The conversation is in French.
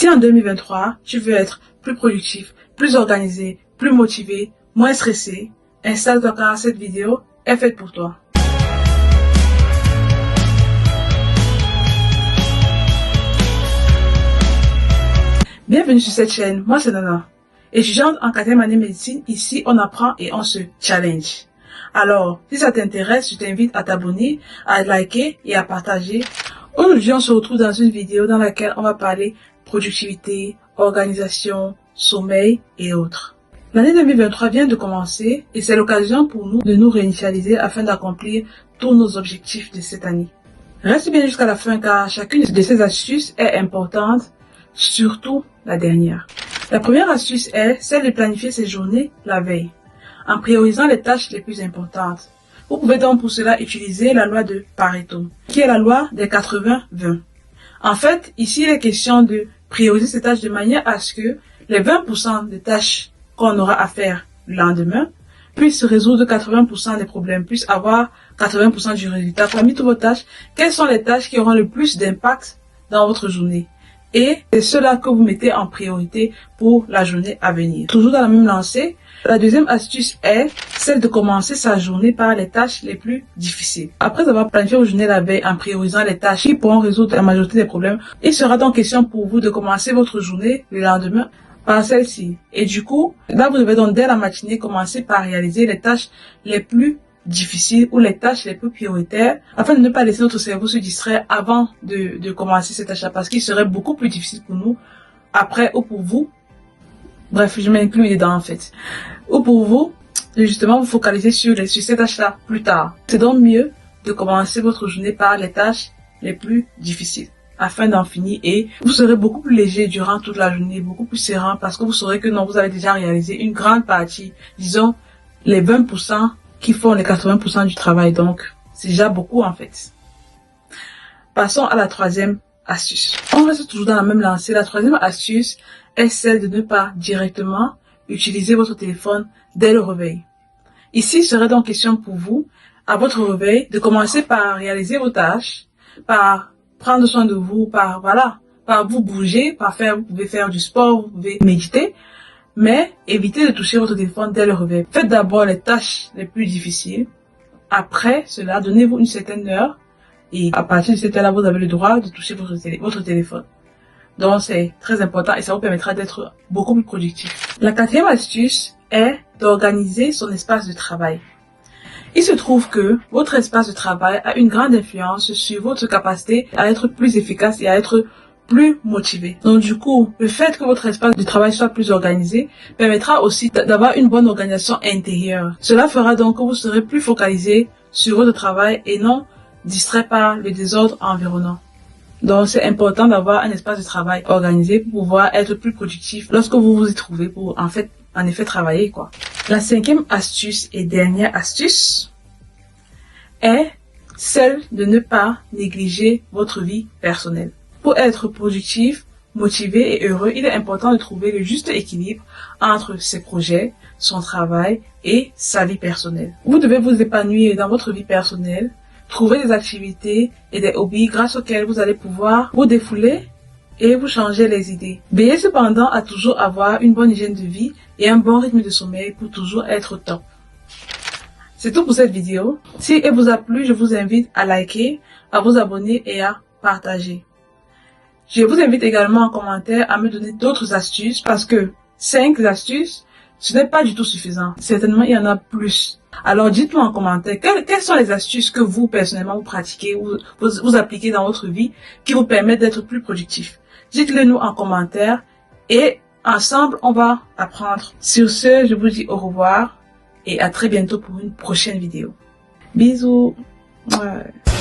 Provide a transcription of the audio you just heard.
Si en 2023, tu veux être plus productif, plus organisé, plus motivé, moins stressé, installe-toi car cette vidéo est faite pour toi. Bienvenue sur cette chaîne, moi c'est Nana. Étudiante en 4e année médecine, ici on apprend et on se challenge. Alors, si ça t'intéresse, je t'invite à t'abonner, à liker et à partager. Aujourd'hui, on se retrouve dans une vidéo dans laquelle on va parler productivité, organisation, sommeil et autres. L'année 2023 vient de commencer et c'est l'occasion pour nous de nous réinitialiser afin d'accomplir tous nos objectifs de cette année. Reste bien jusqu'à la fin car chacune de ces astuces est importante, surtout la dernière. La première astuce est celle de planifier ses journées la veille, en priorisant les tâches les plus importantes. Vous pouvez donc pour cela utiliser la loi de Pareto, qui est la loi des 80-20. En fait, ici il est question de prioriser ces tâches de manière à ce que les 20% des tâches qu'on aura à faire le lendemain puissent résoudre 80% des problèmes, puissent avoir 80% du résultat. Parmi toutes vos tâches, quelles sont les tâches qui auront le plus d'impact dans votre journée? Et c'est cela que vous mettez en priorité pour la journée à venir. Toujours dans la même lancée, la deuxième astuce est celle de commencer sa journée par les tâches les plus difficiles. Après avoir planifié vos journées la veille en priorisant les tâches qui pourront résoudre la majorité des problèmes, il sera donc question pour vous de commencer votre journée le lendemain par celle-ci. Et du coup, là vous devez donc dès la matinée commencer par réaliser les tâches les plus difficiles ou les tâches les plus prioritaires afin de ne pas laisser notre cerveau se distraire avant de commencer ces tâches-là parce qu'il serait beaucoup plus difficile pour nous après ou pour vous. Bref, je m'inclus dedans en fait. Ou pour vous, de justement vous focaliser sur ces tâches-là plus tard. C'est donc mieux de commencer votre journée par les tâches les plus difficiles afin d'en finir et vous serez beaucoup plus léger durant toute la journée, beaucoup plus serein parce que vous saurez que non, vous avez déjà réalisé une grande partie, disons les 20% qui font les 80% du travail. Donc, c'est déjà beaucoup en fait. Passons à la troisième astuce. On reste toujours dans la même lancée. La troisième astuce est celle de ne pas directement utiliser votre téléphone dès le réveil. Ici, il serait donc question pour vous, à votre réveil, de commencer par réaliser vos tâches, par prendre soin de vous, par vous bouger, vous pouvez faire du sport, vous pouvez méditer, mais évitez de toucher votre téléphone dès le réveil. Faites d'abord les tâches les plus difficiles. Après cela, donnez-vous une certaine heure et à partir de cette heure-là, vous avez le droit de toucher votre téléphone. Donc c'est très important et ça vous permettra d'être beaucoup plus productif. La quatrième astuce est d'organiser son espace de travail. Il se trouve que votre espace de travail a une grande influence sur votre capacité à être plus efficace et à être plus motivé. Donc du coup, le fait que votre espace de travail soit plus organisé permettra aussi d'avoir une bonne organisation intérieure. Cela fera donc que vous serez plus focalisé sur votre travail et non distrait par le désordre environnant. Donc c'est important d'avoir un espace de travail organisé pour pouvoir être plus productif lorsque vous vous y trouvez pour en effet travailler quoi. La cinquième astuce et dernière astuce est celle de ne pas négliger votre vie personnelle. Pour être productif, motivé et heureux, il est important de trouver le juste équilibre entre ses projets, son travail et sa vie personnelle. Vous devez vous épanouir dans votre vie personnelle, trouver des activités et des hobbies grâce auxquels vous allez pouvoir vous défouler et vous changer les idées. Veillez cependant à toujours avoir une bonne hygiène de vie et un bon rythme de sommeil pour toujours être au top. C'est tout pour cette vidéo. Si elle vous a plu, je vous invite à liker, à vous abonner et à partager. Je vous invite également en commentaire à me donner d'autres astuces parce que 5 astuces, ce n'est pas du tout suffisant. Certainement, il y en a plus. Alors, dites-moi en commentaire quelles sont les astuces que vous, personnellement, vous pratiquez ou vous appliquez dans votre vie qui vous permettent d'être plus productif. Dites-le nous en commentaire et ensemble, on va apprendre. Sur ce, je vous dis au revoir et à très bientôt pour une prochaine vidéo. Bisous. Ouais.